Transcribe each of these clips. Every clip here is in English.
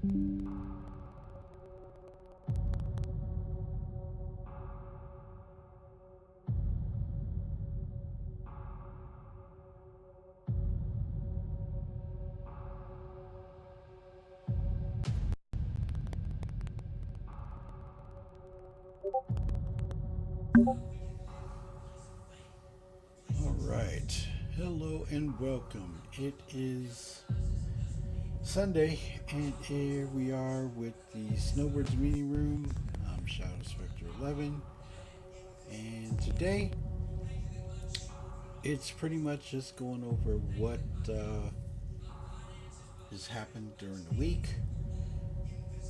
All right. Hello and welcome. It is Sunday, and here we are with the Snowbirds meeting room. I'm Shadow Spectre 11, and today it's pretty much just going over what has happened during the week,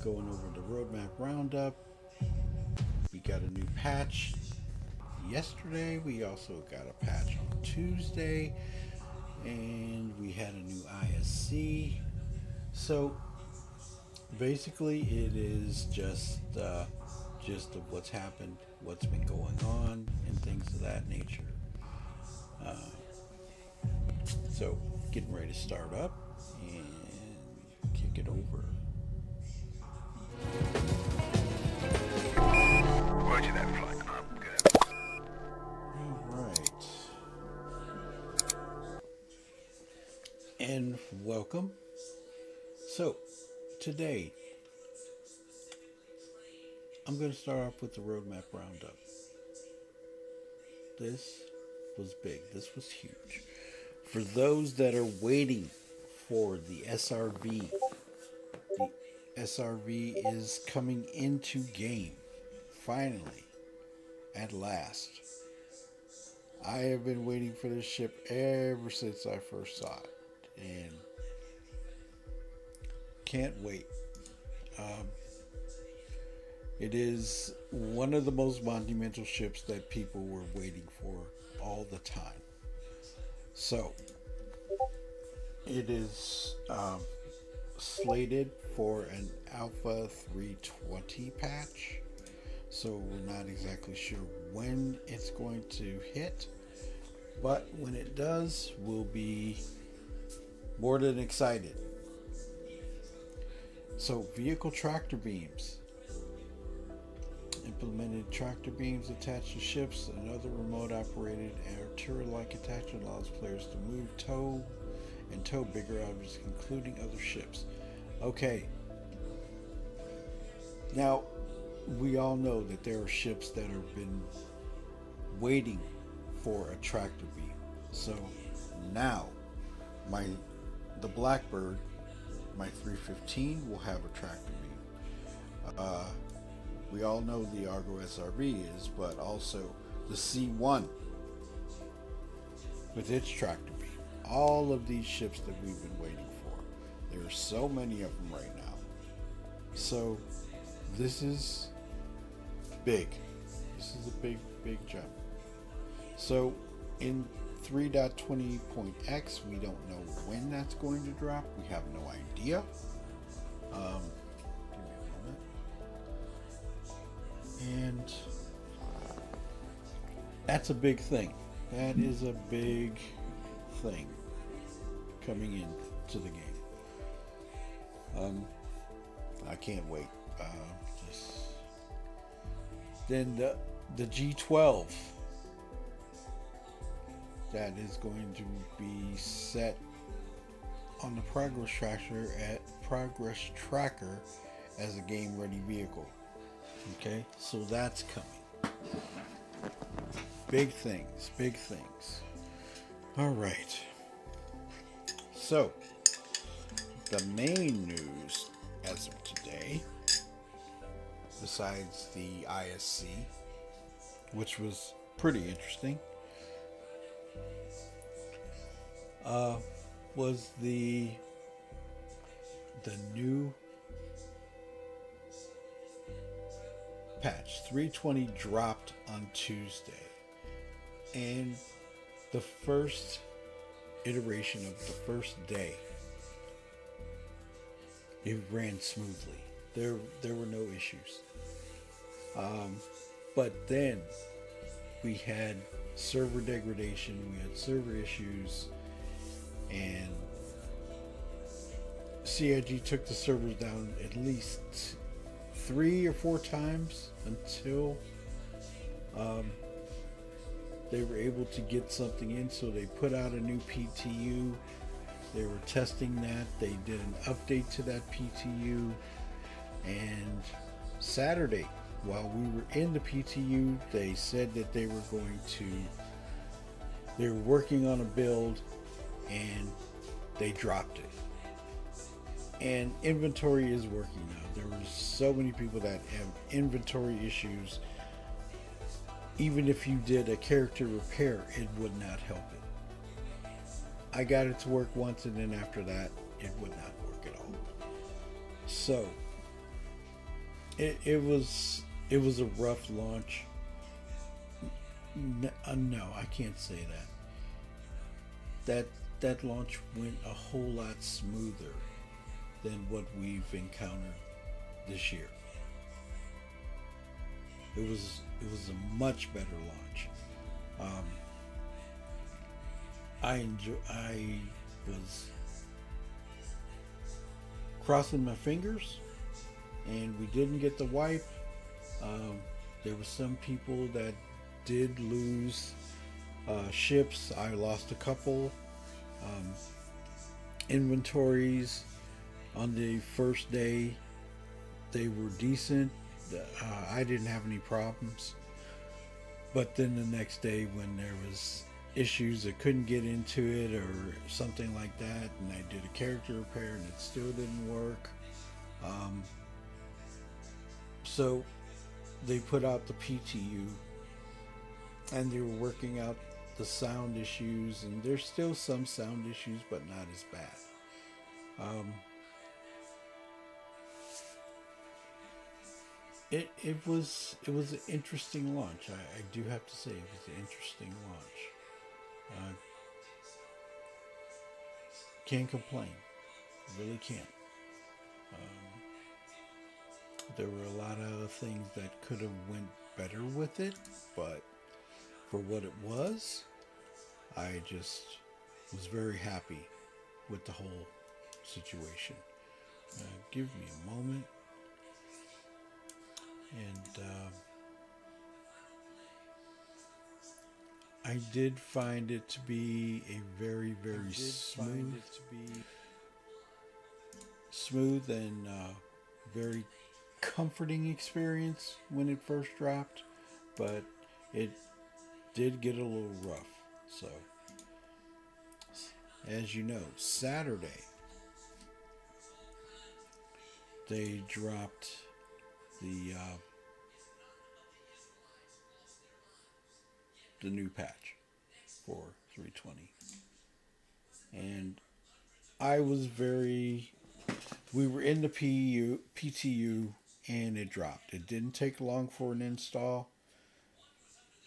going over the roadmap roundup. We got a new patch yesterday. We also got a patch on Tuesday, and we had a new ISC. So basically, it is just of what's happened, what's been going on, and things of that nature. Uh, so, getting ready to start up and kick it over. Roger that, flight. I'm good. All right, and welcome. So, today I'm going to start off with the roadmap roundup. This was big. This was huge. For those that are waiting for the SRV, the SRV is coming into game. Finally, at last. I have been waiting for this ship ever since I first saw it, and can't wait. Um, it is one of the most monumental ships that people were waiting for all the time. So, it is slated for an Alpha 320 patch. So, we're not exactly sure when it's going to hit. But when it does, we'll be more than excited. So, vehicle tractor beams. Implemented tractor beams attached to ships and other remote operated artillery-like attachment allows players to move, tow, and tow bigger objects, including other ships. Okay. Now, we all know that there are ships that have been waiting for a tractor beam. So now, the Blackbird, my 315, will have a tractor beam. We all know the Argo SRV is, but also the C1 with its tractor beam. All of these ships that we've been waiting for. There are so many of them right now. So this is big. This is a big, big jump. So in 3.20.x, we don't know when that's going to drop. We have no idea. Give me a moment. And that's a big thing. That is a big thing coming into the game. I can't wait. Then the G12 that is going to be set on the progress tracker as a game ready vehicle. Okay, so that's coming. Big things, big things. All right. So the main news as of today, besides the ISC, which was pretty interesting, was the new patch 320 dropped on Tuesday, and the first iteration of the first day, it ran smoothly. There were no issues. But then we had server degradation, we had server issues, and CIG took the servers down at least 3 or 4 times until they were able to get something in. So they put out a new PTU. They were testing that. They did an update to that PTU. And Saturday, while we were in the PTU, they said that they were working on a build, and they dropped it. And inventory is working now. There were so many people that have inventory issues. Even if you did a character repair, it would not help it. I got it to work once, and then after that, it would not work at all. So it was a rough launch. No, I can't say that. That launch went a whole lot smoother than what we've encountered this year. It was a much better launch. I was crossing my fingers, and we didn't get the wipe. There were some people that did lose ships. I lost a couple. Inventories on the first day, they were decent. I didn't have any problems. But then the next day, when there was issues, I couldn't get into it or something like that, and I did a character repair and it still didn't work. So they put out the PTU, and they were working out the sound issues, and there's still some sound issues, but not as bad. It was an interesting launch. I do have to say, it was an interesting launch. Can't complain, really can't. There were a lot of things that could have went better with it, but for what it was, I just was very happy with the whole situation. Give me a moment. And I did find it to be a very, very smooth and very comforting experience when it first dropped, but it did get a little rough. So, as you know, Saturday they dropped the new patch for 320, and we were in the PTU, and it dropped. It didn't take long for an install.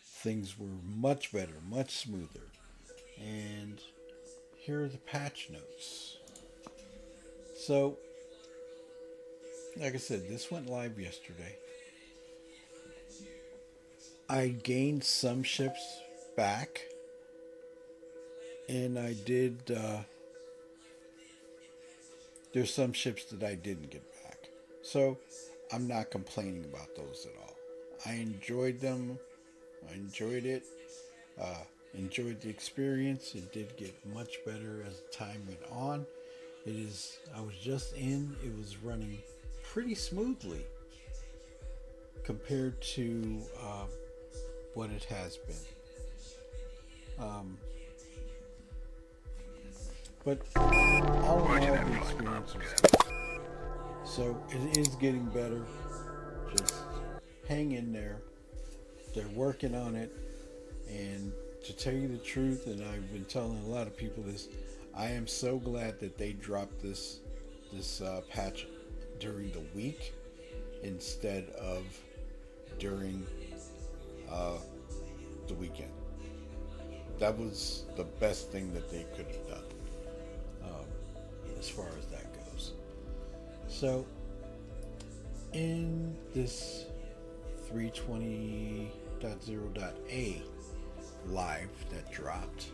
Things were much better, much smoother. And here are the patch notes. So, like I said, this went live yesterday. I gained some ships back, and I did. There's some ships that I didn't get back, so I'm not complaining about those at all. I enjoyed them. I enjoyed it. Enjoyed the experience. It did get much better as time went on. I was just in. It was running pretty smoothly compared to what it has been. But all in all, the experience was good. So it is getting better. Just hang in there. They're working on it. And to tell you the truth, and I've been telling a lot of people this, I am so glad that they dropped this patch during the week instead of during the weekend. That was the best thing that they could have done, as far as that goes. So in this 320.0.a live that dropped,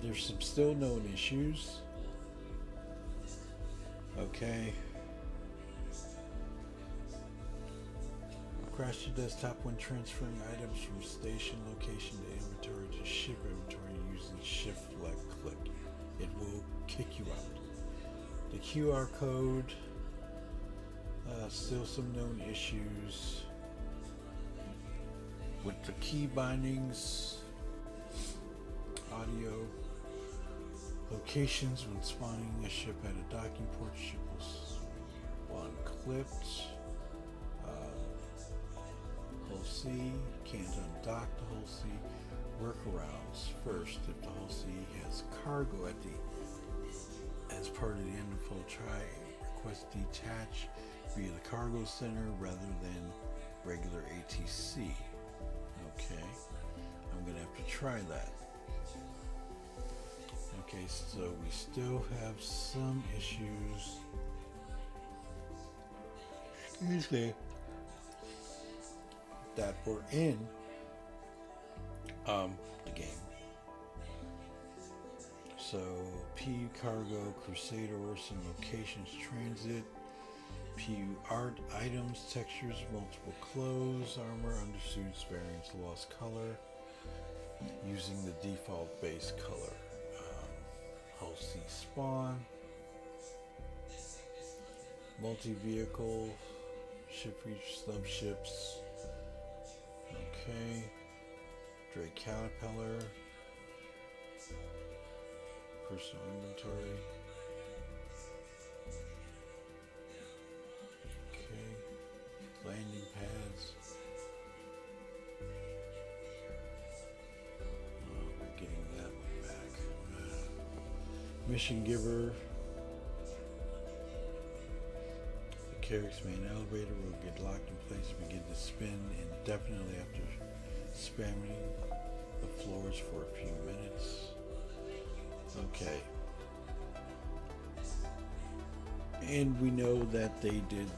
there's some still known issues. Okay. Crash the desktop when transferring items from station location to inventory to ship inventory using shift left click. It will kick you out. The QR code, still some known issues with the key bindings, audio, locations when spawning a ship at a docking port. Ship will unclipped. Hull C, can't undock the Hull C. Workarounds. First, if the Hull C has cargo at the as part of the end of flow, try request detach via the cargo center rather than regular ATC. Okay, I'm gonna have to try that. Okay, so we still have some issues. Excuse me. That were in the game. So PU cargo, Crusader, Orson locations, transit, PU art, items, textures, multiple clothes, armor, undersuits, variants, lost color, using the default base color. Hull C spawn, multi-vehicle, ship features, sub ships. Okay, Drake Caterpillar, personal inventory. Okay, landing pads. Oh, we're getting that one back. Mission giver. The Carrick's main elevator will get locked in place and begin to spin indefinitely after spamming the floors for a few minutes. Okay. And we know that they did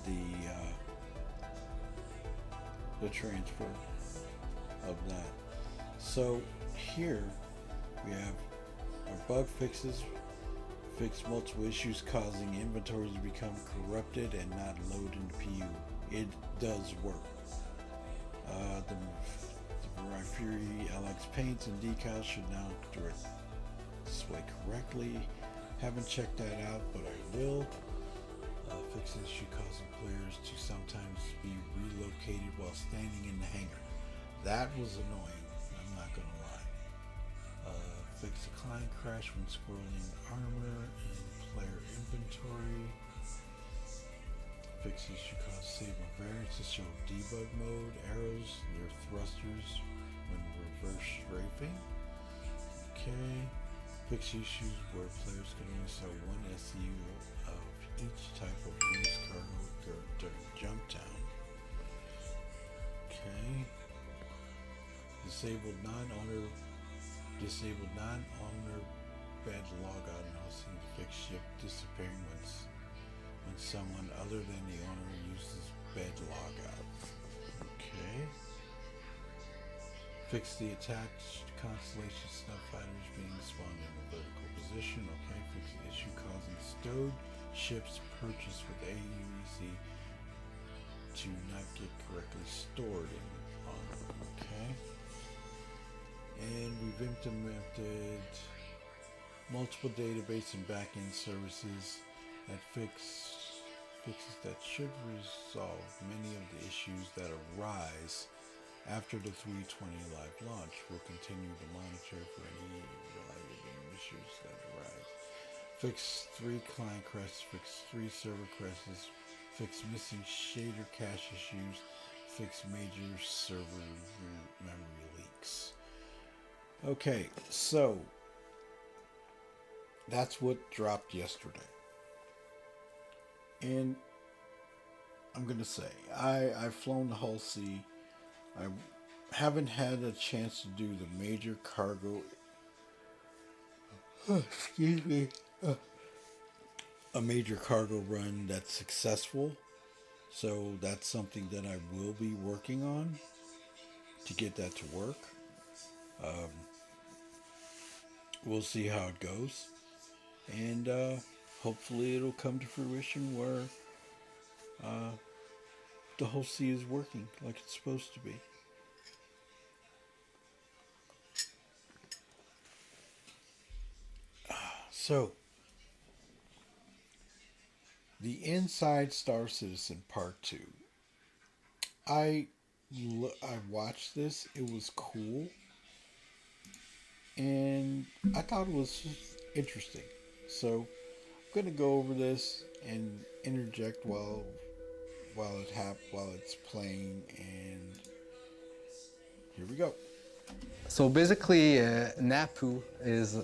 the transfer of that. So here we have our bug fixes. Fix multiple issues causing inventories to become corrupted and not load into PU. It does work. The Fury LX paints and decals should now display correctly. Haven't checked that out, but I will. Fixes should cause players to sometimes be relocated while standing in the hangar. That was annoying, I'm not gonna lie. Fix the client crash when scrolling armor and player inventory. Fixes should cause save variants to show debug mode, arrows near thrusters when reverse strafing. Okay. Fix issues where players can only sell one SU of each type of used cargo during jump down. Okay. Disabled non-owner bed logout and also the fixed ship disappearing when someone other than the owner uses bed logout. Okay. Fix the attached Constellation Snuff Fighters being spawned in a vertical position. Okay. Fix the issue causing stowed ships purchased with AUEC to not get correctly stored in on. Okay. And we've implemented multiple database and backend services that fixes that should resolve many of the issues that arise after the 320 live launch. We'll continue to monitor for any related issues that arise. Fix 3 client crashes, fix 3 server crashes, fix missing shader cache issues, fix major server memory leaks. Okay, so that's what dropped yesterday. And I'm going to say, I've flown the Hull C. I haven't had a chance to do the major cargo, excuse me, a major cargo run that's successful. So that's something that I will be working on to get that to work. We'll see how it goes. And hopefully it'll come to fruition where the whole sea is working like it's supposed to be. So, the Inside Star Citizen Part 2. I watched this. It was cool. And I thought it was interesting. So, I'm going to go over this and interject while it's playing, and here we go. So basically, NAPU is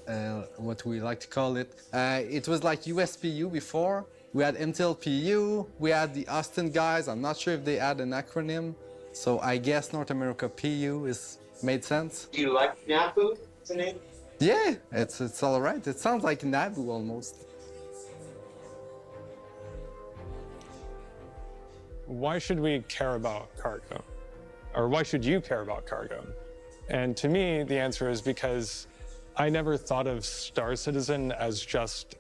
what we like to call it. It was like USPU before. We had Intel PU, we had the Austin guys. I'm not sure if they had an acronym. So I guess North America PU made sense. Do you like NAPU as a name? Yeah, it's all right. It sounds like NABU almost. Why should we care about cargo? Or why should you care about cargo? And to me, the answer is because I never thought of Star Citizen as just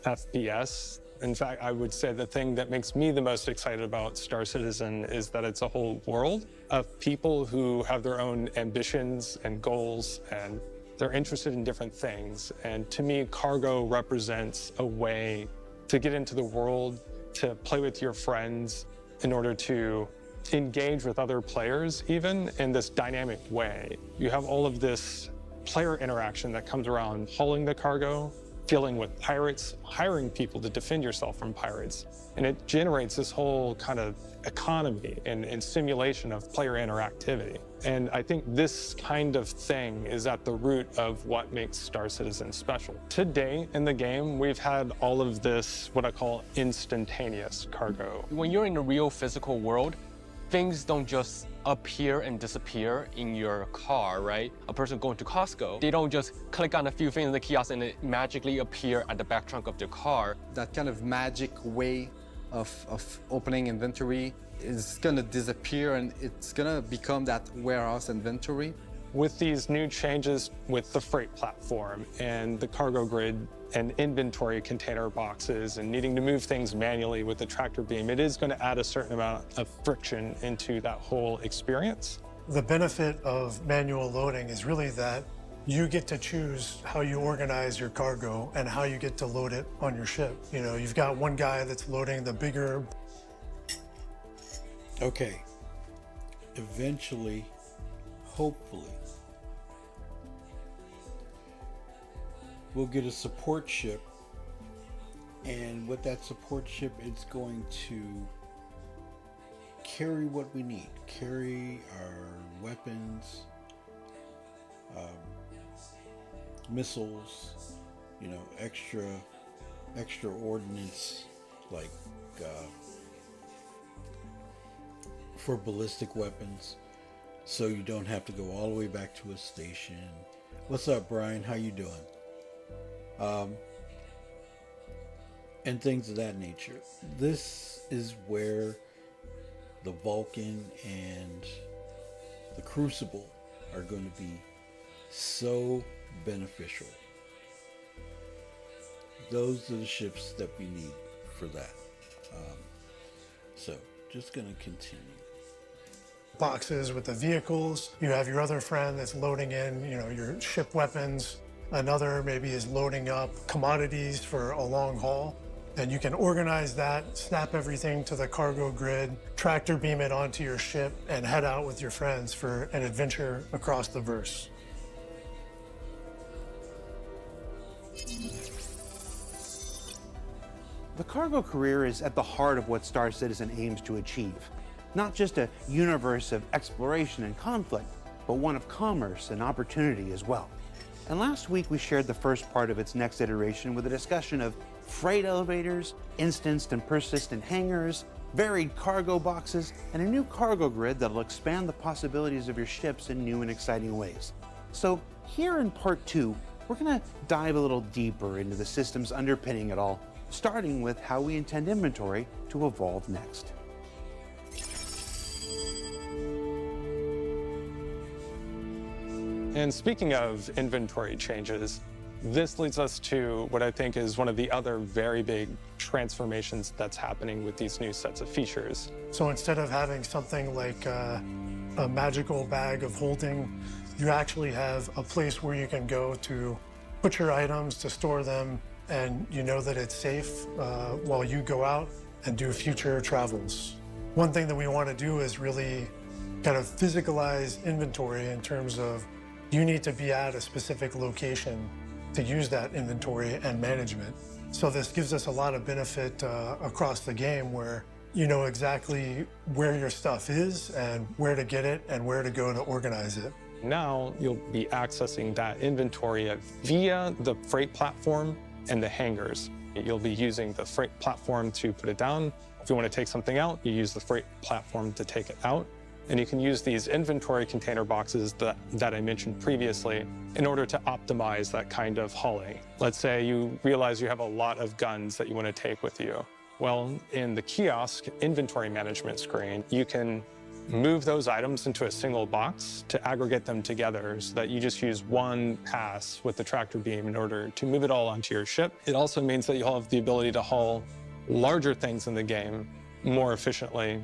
FPS. In fact, I would say the thing that makes me the most excited about Star Citizen is that it's a whole world of people who have their own ambitions and goals, and they're interested in different things. And to me, cargo represents a way to get into the world, to play with your friends in order to engage with other players, even in this dynamic way. You have all of this player interaction that comes around hauling the cargo, dealing with pirates, hiring people to defend yourself from pirates. And it generates this whole kind of economy and simulation of player interactivity. And I think this kind of thing is at the root of what makes Star Citizen special. Today in the game, we've had all of this, what I call instantaneous cargo. When you're in the real physical world, things don't just appear and disappear in your car, right? A person going to Costco, they don't just click on a few things in the kiosk and it magically appear at the back trunk of their car. That kind of magic way of opening inventory is gonna disappear, and it's gonna become that warehouse inventory. With these new changes with the freight platform and the cargo grid and inventory container boxes and needing to move things manually with the tractor beam, it is going to add a certain amount of friction into that whole experience. The benefit of manual loading is really that you get to choose how you organize your cargo and how you get to load it on your ship. You know, you've got one guy that's loading the bigger. Okay. Eventually, hopefully, we'll get a support ship, and with that support ship, it's going to carry what we need, carry our weapons, missiles, you know, extra ordnance, like for ballistic weapons, so you don't have to go all the way back to a station. What's up, Brian? How you doing? And things of that nature. This is where the Vulcan and the Crucible are going to be so beneficial. Those are the ships that we need for that. So, just going to continue. Boxes with the vehicles. You have your other friend that's loading in, you know, your ship weapons. Another maybe is loading up commodities for a long haul. And you can organize that, snap everything to the cargo grid, tractor beam it onto your ship, and head out with your friends for an adventure across the verse. The cargo career is at the heart of what Star Citizen aims to achieve. Not just a universe of exploration and conflict, but one of commerce and opportunity as well. And last week we shared the first part of its next iteration with a discussion of freight elevators, instanced and persistent hangars, varied cargo boxes, and a new cargo grid that'll expand the possibilities of your ships in new and exciting ways. So here in part 2, we're gonna dive a little deeper into the systems underpinning it all, starting with how we intend inventory to evolve next. And speaking of inventory changes, this leads us to what I think is one of the other very big transformations that's happening with these new sets of features. So instead of having something like a magical bag of holding, you actually have a place where you can go to put your items, to store them, and you know that it's safe while you go out and do future travels. One thing that we want to do is really kind of physicalize inventory in terms of you need to be at a specific location to use that inventory and management. So this gives us a lot of benefit across the game where you know exactly where your stuff is and where to get it and where to go to organize it. Now you'll be accessing that inventory via the freight platform and the hangars. You'll be using the freight platform to put it down. If you want to take something out, you use the freight platform to take it out. And you can use these inventory container boxes that I mentioned previously in order to optimize that kind of hauling. Let's say you realize you have a lot of guns that you want to take with you. Well, in the kiosk inventory management screen, you can move those items into a single box to aggregate them together so that you just use one pass with the tractor beam in order to move it all onto your ship. It also means that you'll have the ability to haul larger things in the game more efficiently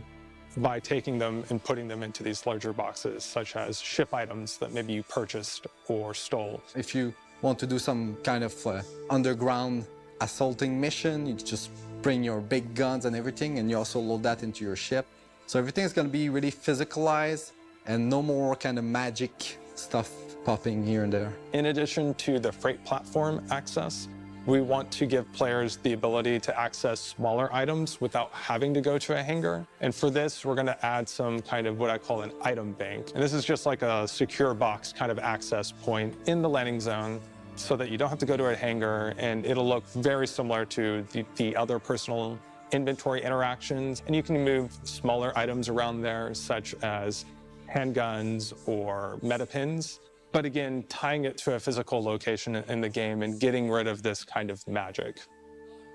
by taking them and putting them into these larger boxes, such as ship items that maybe you purchased or stole. If you want to do some kind of underground assaulting mission, you just bring your big guns and everything, and you also load that into your ship. So everything is going to be really physicalized and no more kind of magic stuff popping here and there. In addition to the freight platform access, we want to give players the ability to access smaller items without having to go to a hangar. And for this, we're going to add some kind of what I call an item bank. And this is just like a secure box kind of access point in the landing zone so that you don't have to go to a hangar, and it'll look very similar to the other personal inventory interactions. And you can move smaller items around there, such as handguns or meta pins. But again, tying it to a physical location in the game and getting rid of this kind of magic.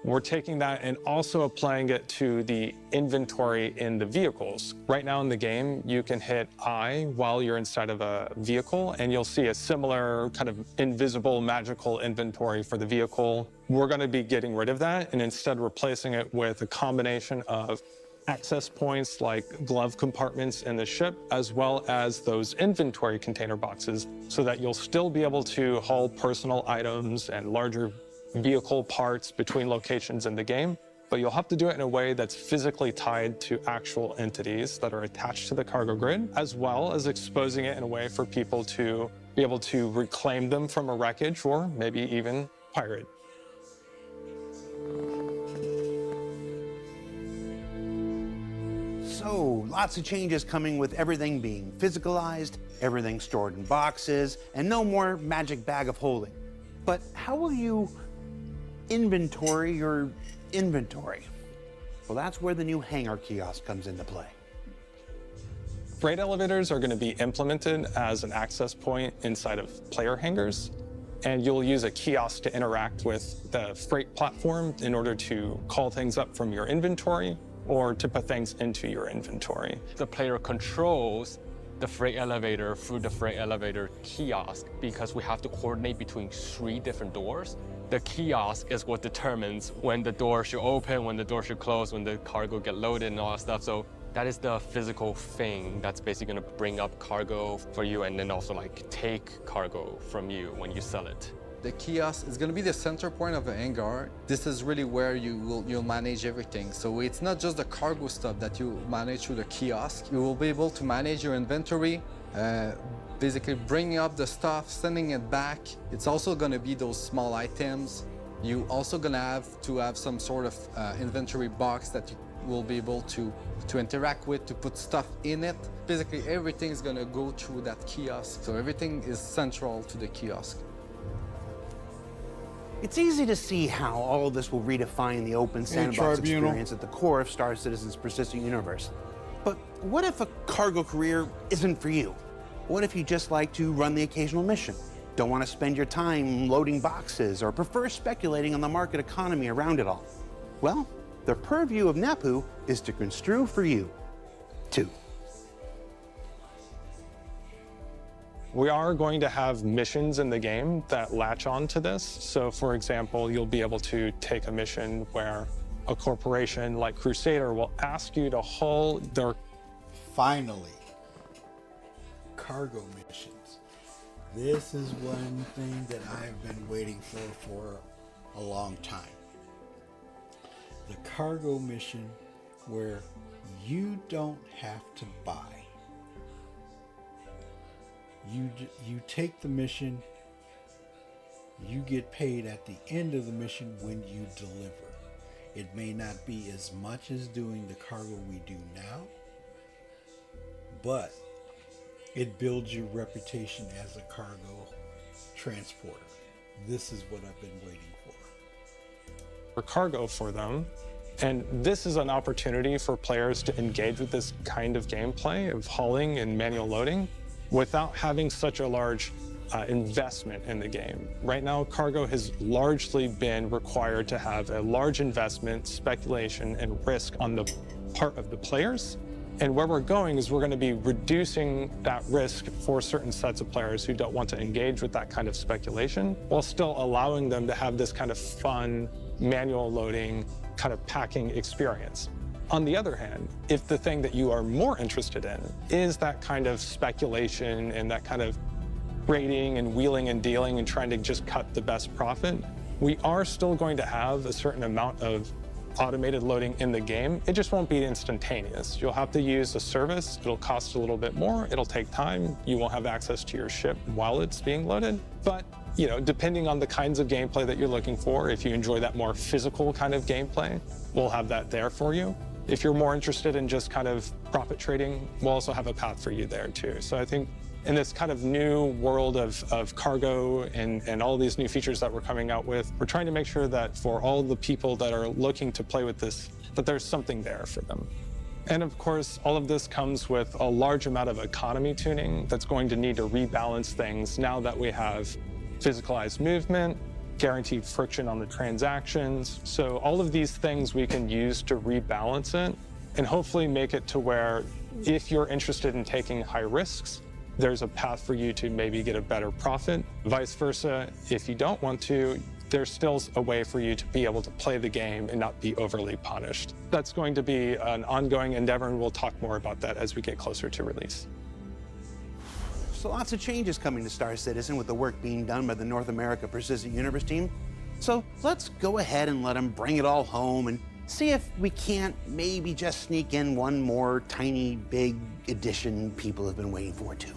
We're taking that and also applying it to the inventory in the vehicles. Right now in the game, you can hit I while you're inside of a vehicle, and you'll see a similar kind of invisible magical inventory for the vehicle. We're going to be getting rid of that and instead replacing it with a combination of access points like glove compartments in the ship, as well as those inventory container boxes, so that you'll still be able to haul personal items and larger vehicle parts between locations in the game, but you'll have to do it in a way that's physically tied to actual entities that are attached to the cargo grid, as well as exposing it in a way for people to be able to reclaim them from a wreckage or maybe even pirate. So, lots of changes coming with everything being physicalized, everything stored in boxes, and no more magic bag of holding. But how will you inventory your inventory? Well, that's where the new Hanger Kiosk comes into play. Freight elevators are going to be implemented as an access point inside of player hangars, and you'll use a kiosk to interact with the freight platform in order to call things up from your inventory or to put things into your inventory. The player controls the freight elevator through the freight elevator kiosk because we have to coordinate between 3 different doors. The kiosk is what determines when the door should open, when the door should close, when the cargo get loaded and all that stuff. So that is the physical thing that's basically going to bring up cargo for you and then also like take cargo from you when you sell it. The kiosk is going to be the center point of the hangar. This is really where you'll manage everything. So it's not just the cargo stuff that you manage through the kiosk. You will be able to manage your inventory, basically bringing up the stuff, sending it back. It's also going to be those small items. You also going to have some sort of inventory box that you will be able to interact with, to put stuff in it. Basically, everything is going to go through that kiosk. So everything is central to the kiosk. It's easy to see how all of this will redefine the open sandbox experience at the core of Star Citizen's persistent universe. But what if a cargo career isn't for you? What if you just like to run the occasional mission, don't want to spend your time loading boxes, or prefer speculating on the market economy around it all? Well, the purview of NAPU is to construe for you, too. We are going to have missions in the game that latch on to this. So for example, you'll be able to take a mission where a corporation like Crusader will ask you to haul their... Finally, cargo missions. This is one thing that I've been waiting for a long time. The cargo mission where you don't have to buy. You take the mission, you get paid at the end of the mission when you deliver. It may not be as much as doing the cargo we do now, but it builds your reputation as a cargo transporter. This is what I've been waiting for. Cargo for them. And this is an opportunity for players to engage with this kind of gameplay of hauling and manual loading without having such a large investment in the game. Right now, cargo has largely been required to have a large investment, speculation, and risk on the part of the players. And where we're going is we're going to be reducing that risk for certain sets of players who don't want to engage with that kind of speculation, while still allowing them to have this kind of fun, manual loading, kind of packing experience. On the other hand, if the thing that you are more interested in is that kind of speculation and that kind of trading and wheeling and dealing and trying to just cut the best profit, we are still going to have a certain amount of automated loading in the game. It just won't be instantaneous. You'll have to use a service. It'll cost a little bit more. It'll take time. You won't have access to your ship while it's being loaded. But, you know, depending on the kinds of gameplay that you're looking for, if you enjoy that more physical kind of gameplay, we'll have that there for you. If you're more interested in just kind of profit trading, we'll also have a path for you there too. So I think in this kind of new world of cargo and all these new features that we're coming out with, we're trying to make sure that for all the people that are looking to play with this, that there's something there for them. And of course, all of this comes with a large amount of economy tuning that's going to need to rebalance things now that we have physicalized movement, guaranteed friction on the transactions. So all of these things we can use to rebalance it and hopefully make it to where if you're interested in taking high risks, there's a path for you to maybe get a better profit. Vice versa, if you don't want to, there's still a way for you to be able to play the game and not be overly punished. That's going to be an ongoing endeavor, and we'll talk more about that as we get closer to release. So lots of changes coming to Star Citizen with the work being done by the North America Persistent Universe team. So let's go ahead and let them bring it all home and see if we can't maybe just sneak in one more tiny, big addition people have been waiting for too.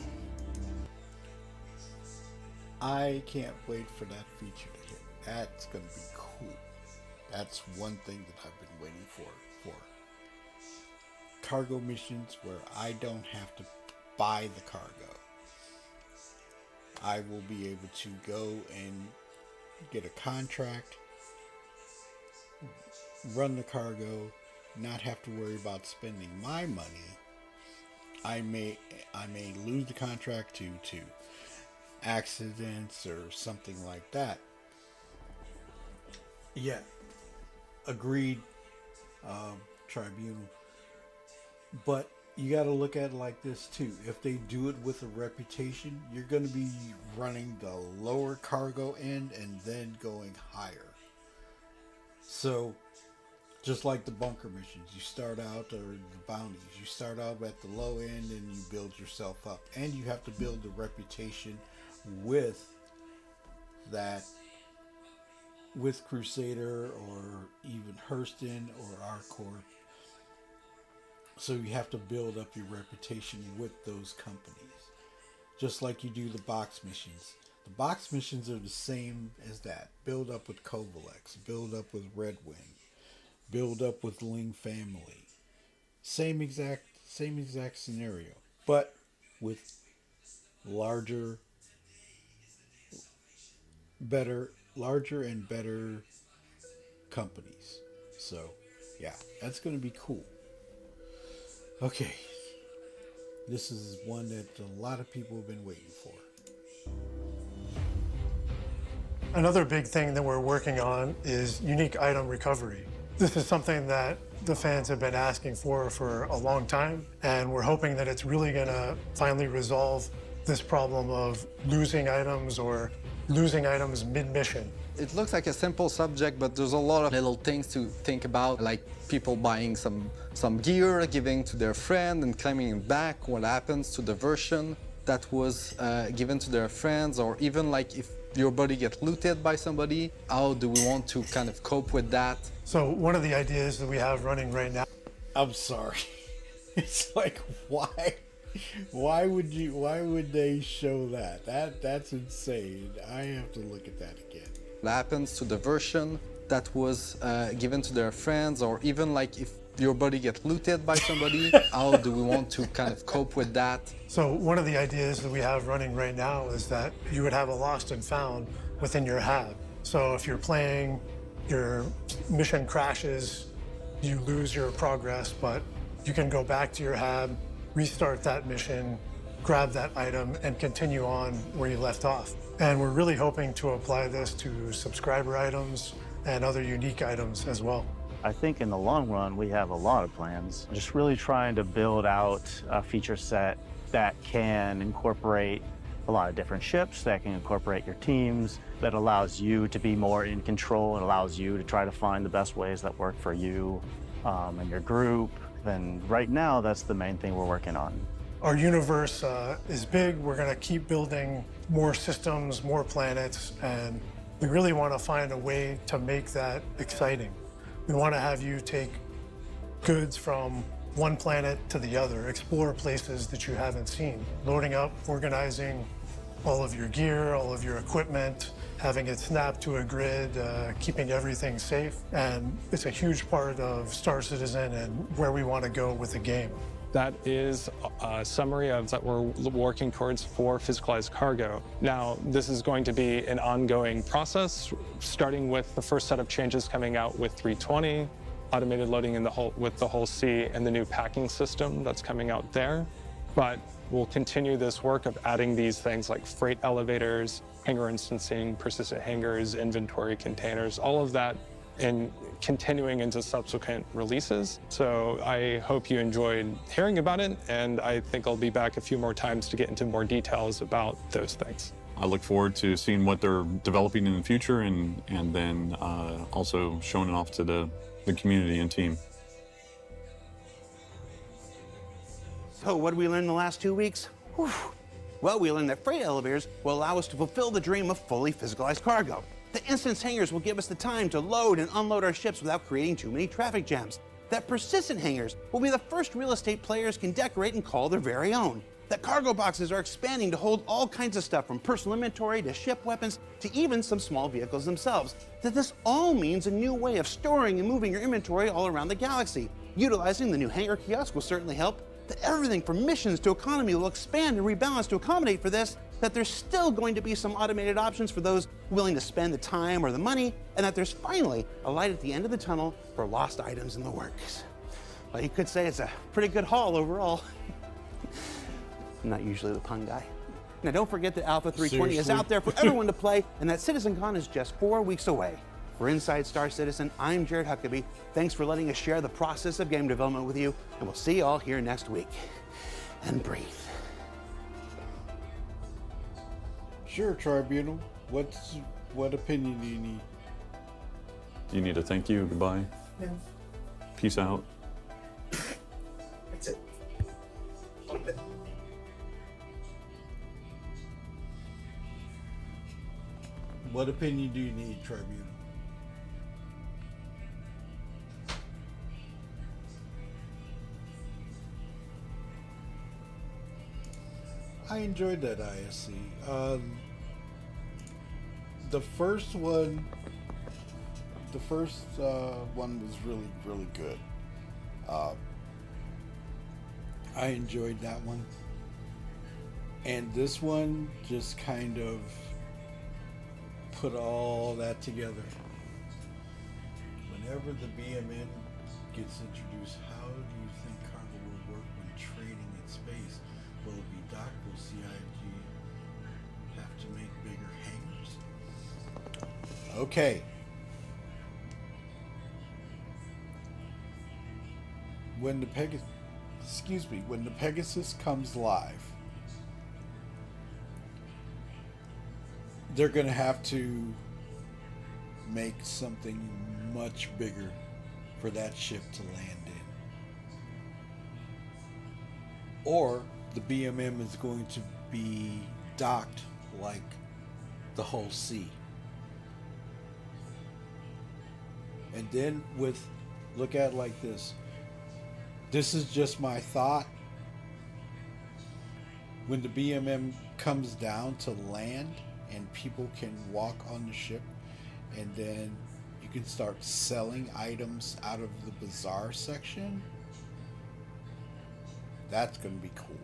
I can't wait for that feature to hit. That's going to be cool. That's one thing that I've been waiting for. Cargo missions where I don't have to buy the cargo. I will be able to go and get a contract, run the cargo, not have to worry about spending my money. I may lose the contract to accidents or something like that. Yeah, agreed, tribunal. But you got to look at it like this too. If they do it with a reputation, you're going to be running the lower cargo end and then going higher. So just like the bunker missions, you start out, or the bounties, you start out at the low end and you build yourself up. And you have to build a reputation with that, with Crusader or even Hurston or R-Corp. So you have to build up your reputation with those companies. Just like you do the box missions. The box missions are the same as that. Build up with Kovalex, build up with Red Wing, build up with Ling Family. Same exact scenario, but with larger and better companies. So yeah, that's going to be cool. Okay, this is one that a lot of people have been waiting for. Another big thing that we're working on is unique item recovery. This is something that the fans have been asking for a long time, and we're hoping that it's really going to finally resolve this problem of losing items or losing items mid-mission. It looks like a simple subject, but there's a lot of little things to think about, like people buying some gear, giving to their friend and claiming it back. What happens to the version that was given to their friends, or even like if your body gets looted by somebody, how do we want to kind of cope with that? So one of the ideas that we have running right now. I'm sorry. It's like, why? Why would they show that? That's insane. I have to look at that again. What happens to the version that was given to their friends, or even like if your body gets looted by somebody, how do we want to kind of cope with that? So one of the ideas that we have running right now is that you would have a lost and found within your hab. So if you're playing, your mission crashes, you lose your progress, but you can go back to your hab, restart that mission, grab that item, and continue on where you left off. And we're really hoping to apply this to subscriber items and other unique items as well. I think in the long run, we have a lot of plans. Just really trying to build out a feature set that can incorporate a lot of different ships, that can incorporate your teams, that allows you to be more in control. It allows you to try to find the best ways that work for you and your group. And right now, that's the main thing we're working on. Our universe is big. We're going to keep building more systems, more planets, and we really want to find a way to make that exciting. We want to have you take goods from one planet to the other, explore places that you haven't seen, loading up, organizing all of your gear, all of your equipment, having it snapped to a grid, keeping everything safe. And it's a huge part of Star Citizen and where we want to go with the game. That is a summary of that we're working towards for physicalized cargo. Now, this is going to be an ongoing process, starting with the first set of changes coming out with 320, automated loading in with the whole C, and the new packing system that's coming out there. But we'll continue this work of adding these things like freight elevators, hanger instancing, persistent hangars, inventory containers, all of that, and continuing into subsequent releases. So I hope you enjoyed hearing about it, and I think I'll be back a few more times to get into more details about those things. I look forward to seeing what they're developing in the future, and then also showing it off to the community and team. So what did we learn in the last 2 weeks? Whew. Well, we learned that freight elevators will allow us to fulfill the dream of fully physicalized cargo. The instance hangars will give us the time to load and unload our ships without creating too many traffic jams. That persistent hangars will be the first real estate players can decorate and call their very own. That cargo boxes are expanding to hold all kinds of stuff from personal inventory to ship weapons to even some small vehicles themselves. That this all means a new way of storing and moving your inventory all around the galaxy. Utilizing the new Hanger Kiosk will certainly help. That everything from missions to economy will expand and rebalance to accommodate for this. That there's still going to be some automated options for those willing to spend the time or the money, and that there's finally a light at the end of the tunnel for lost items in the works. Well, you could say it's a pretty good haul overall. I'm not usually the pun guy. Now don't forget that Alpha 320 is out there for everyone to play, and that CitizenCon is just 4 weeks away. For Inside Star Citizen, I'm Jared Huckabee. Thanks for letting us share the process of game development with you, and we'll see you all here next week. And breathe. Sure, Tribunal. What opinion do you need? Do you need a thank you, goodbye? No. Peace out. That's it. What opinion do you need, Tribunal? I enjoyed that ISC. The first one was really good. I enjoyed that one, and this one just kind of put all that together. Whenever the BMN gets introduced, how do you think cargo will work when trading in space? Will it be docked? Will CIG have to make bigger hangars? Okay. When the Pegasus comes live, they're going to have to make something much bigger for that ship to land in. Or the BMM is going to be docked like the whole sea. And then look at it like this. This is just my thought. When the BMM comes down to land and people can walk on the ship, and then you can start selling items out of the bazaar section, that's going to be cool.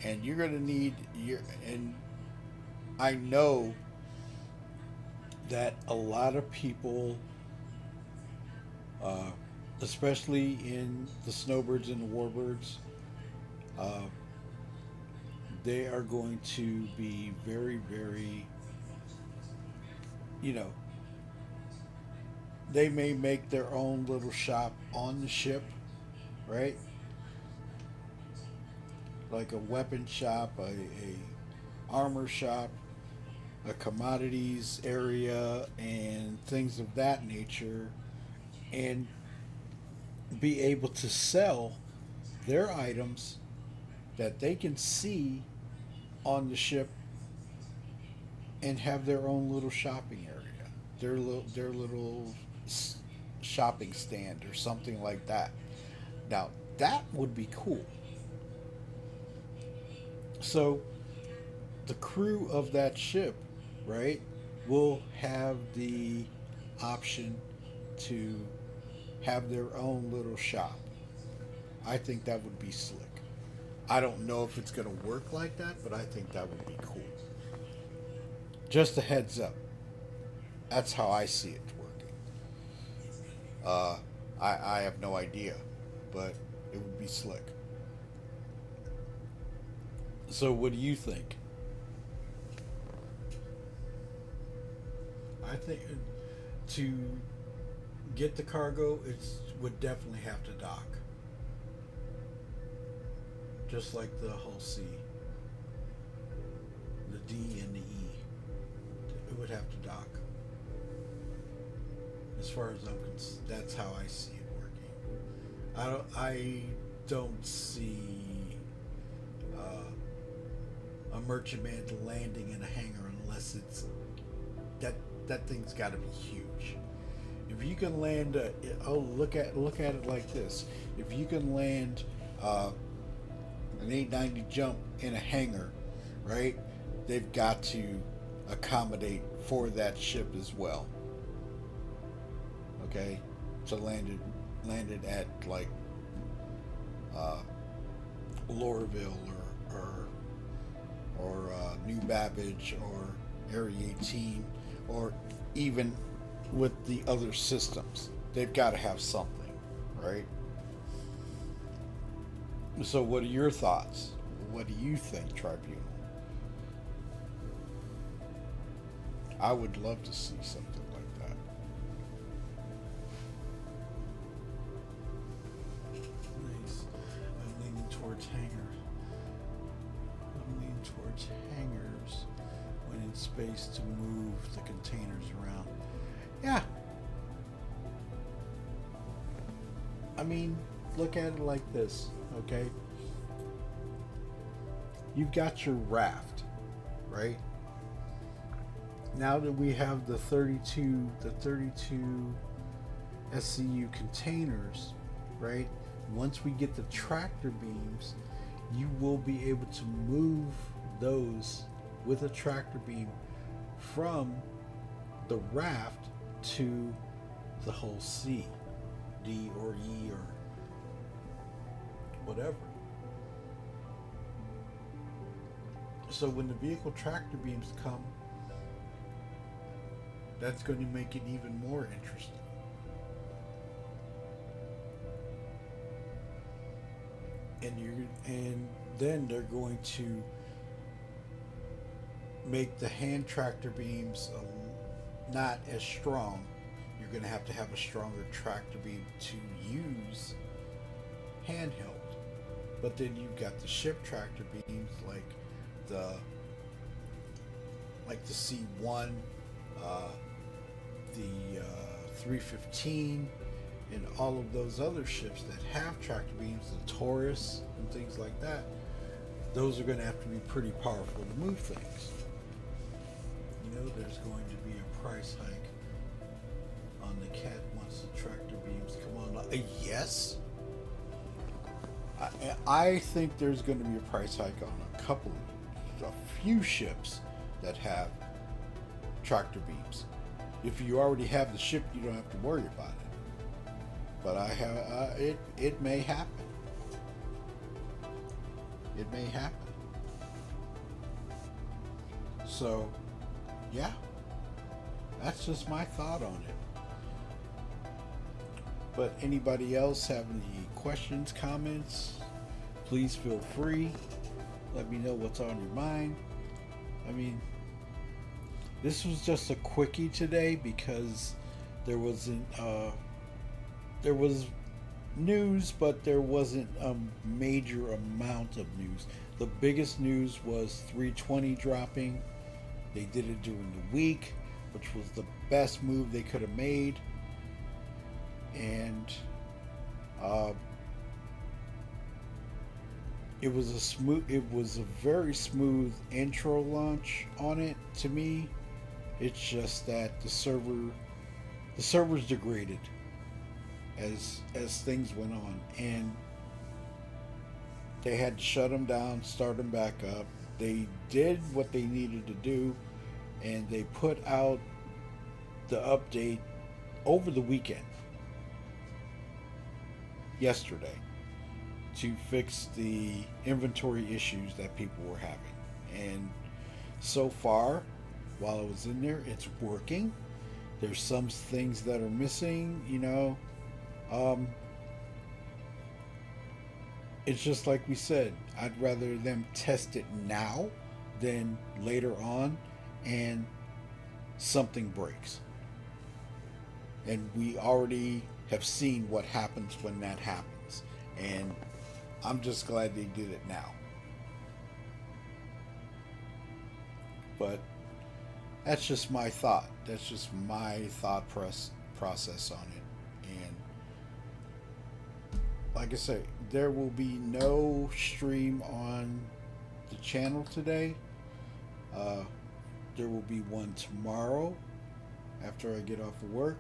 And you're going to need and I know that a lot of people, especially in the Snowbirds and the Warbirds, they are going to be very, very, they may make their own little shop on the ship, right? Like a weapon shop, a armor shop, a commodities area, and things of that nature, and be able to sell their items that they can see on the ship and have their own little shopping area, their little shopping stand or something like that. Now that would be cool. So the crew of that ship, right, will have the option to have their own little shop. I think that would be slick. I don't know if it's going to work like that, but I think that would be cool. Just a heads up. That's how I see it working. I have no idea, but it would be slick. So what do you think? I think to get the cargo, it would definitely have to dock. Just like the Hull C. The D and the E. It would have to dock. As far as I'm concerned, that's how I see it working. I don't see a merchantman landing in a hangar unless it's that thing's got to be huge. If you can land, look at it like this. If you can land an 890 jump in a hangar, right? They've got to accommodate for that ship as well. Okay, so landed at like Lorville or New Babbage or Area 18, or even with the other systems, they've got to have something, right? So what are your thoughts? What do you think, Tribunal? I would love to see something like that. Nice. I'm leaning towards hangars. When in space to move the containers around. Yeah. I mean, look at it like this, okay? You've got your raft, right? Now that we have the 32 SCU containers, right? Once we get the tractor beams, you will be able to move those with a tractor beam from the raft to the Hull C, D or E or whatever. So when the vehicle tractor beams come, that's going to make it even more interesting. And then they're going to make the hand tractor beams not as strong. You're going to have a stronger tractor beam to use handheld. But then you've got the ship tractor beams like the like the C1, the 315, and all of those other ships that have tractor beams, the Taurus and things like that, those are going to have to be pretty powerful to move things. You know, there's going to be a price hike on the Cat wants the tractor beams. Come on, yes. I think there's going to be a price hike on a few ships that have tractor beams. If you already have the ship, you don't have to worry about it. But it may happen. It may happen. So, yeah, that's just my thought on it. But anybody else have any questions, comments? Please feel free. Let me know what's on your mind. I mean, this was just a quickie today because there was news, but there wasn't a major amount of news. The biggest news was 320 dropping. They did it during the week, which was the best move they could have made. And it was a very smooth intro launch on it to me. It's just that the servers degraded as things went on, and they had to shut them down, start them back up. They did what they needed to do, and they put out the update over the weekend, yesterday, to fix the inventory issues that people were having. And so far, while I was in there, it's working. There's some things that are missing, you know. It's just like we said, I'd rather them test it now than later on and something breaks. And we already have seen what happens when that happens. And I'm just glad they did it now. But that's just my thought. That's just my thought process on it. And like I say, there will be no stream on the channel today. There will be one tomorrow after I get off of work.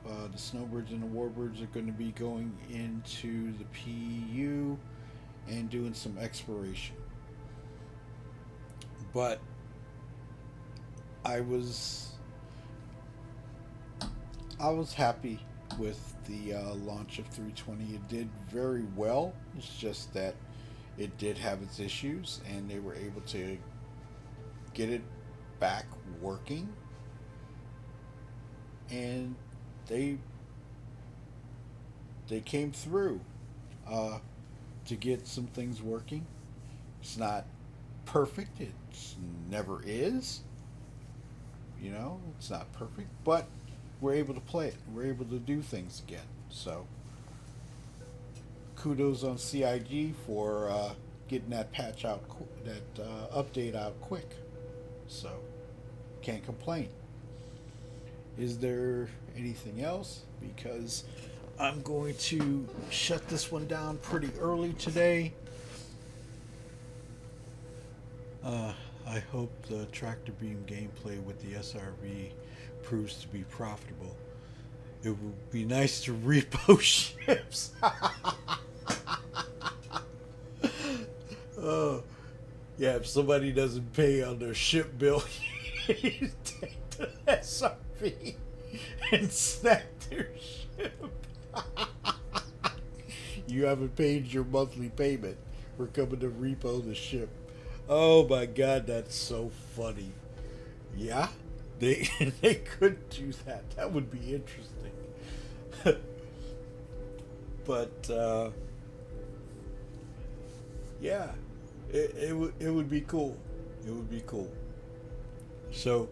The Snowbirds and the Warbirds are going to be going into the PU and doing some exploration. But I was happy with the launch of 320. It did very well. It's just that it did have its issues, and they were able to get it back working. And they came through to get some things working. It's not perfect. It never is. You know, it's not perfect, but we're able to play it. We're able to do things again. So kudos on CIG for getting that patch out, that update out quick. So can't complain. Is there anything else? Because I'm going to shut this one down pretty early today. I hope the tractor beam gameplay with the SRV proves to be profitable. It would be nice to repo ships. Oh, yeah, if somebody doesn't pay on their ship bill, you take the SRV and snap their ship. You haven't paid your monthly payment. We're coming to repo the ship. Oh my God, that's so funny. Yeah, they could do that. That would be interesting. But yeah, it would be cool. It would be cool. So,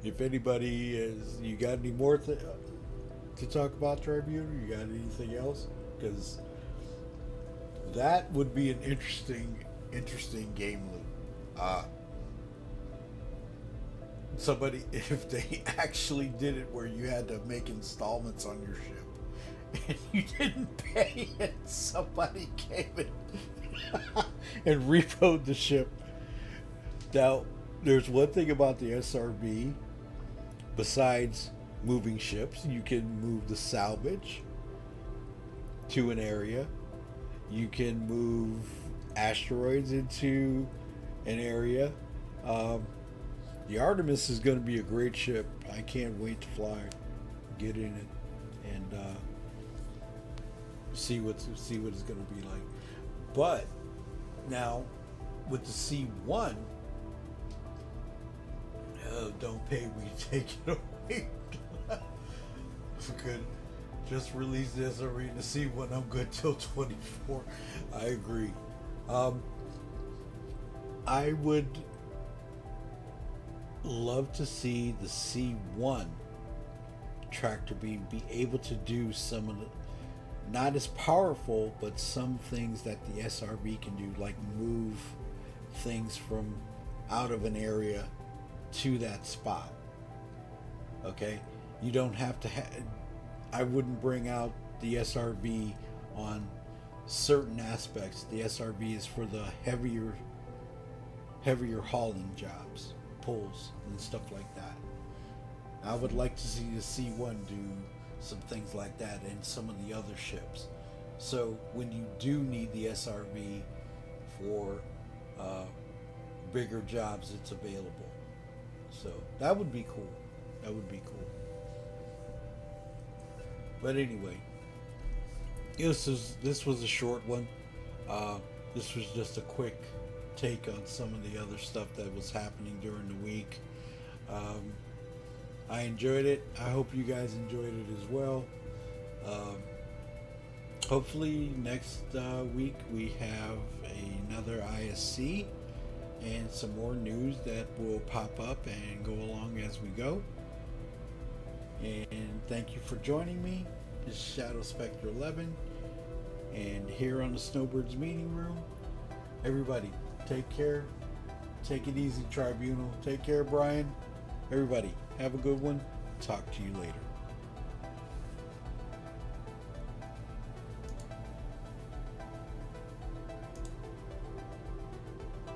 if anybody you got any more to talk about Tribune? You got anything else? Because that would be an interesting game loop. somebody, if they actually did it where you had to make installments on your ship and you didn't pay and somebody came and repoed the ship. Now, there's one thing about the SRB. Besides moving ships, you can move the salvage to an area. You can move asteroids into an area. The Artemis is going to be a great ship. I can't wait to fly, get in it, and see what it's going to be like. But now, with the C1, don't pay, we take it away. Good. Just release the SRE and the C1. I'm good till 24. I agree. I would love to see the C1 tractor beam be able to do some of the, not as powerful, but some things that the SRB can do, like move things from out of an area to that spot. Okay, you don't have to I wouldn't bring out the SRB on certain aspects. The SRB is for the heavier hauling jobs, pulls and stuff like that. I would like to see the C1 do some things like that and some of the other ships. So when you do need the SRB for bigger jobs, it's available. So that would be cool. That would be cool. But anyway, this was a short one. This was just a quick take on some of the other stuff that was happening during the week. I enjoyed it. I hope you guys enjoyed it as well. Hopefully next week we have another ISC and some more news that will pop up and go along as we go. And thank you for joining me. This is Shadow Spectre 11, and here on the Snowbirds meeting room. Everybody, take care. Take it easy, Tribunal. Take care, Brian. Everybody, have a good one. Talk to you later.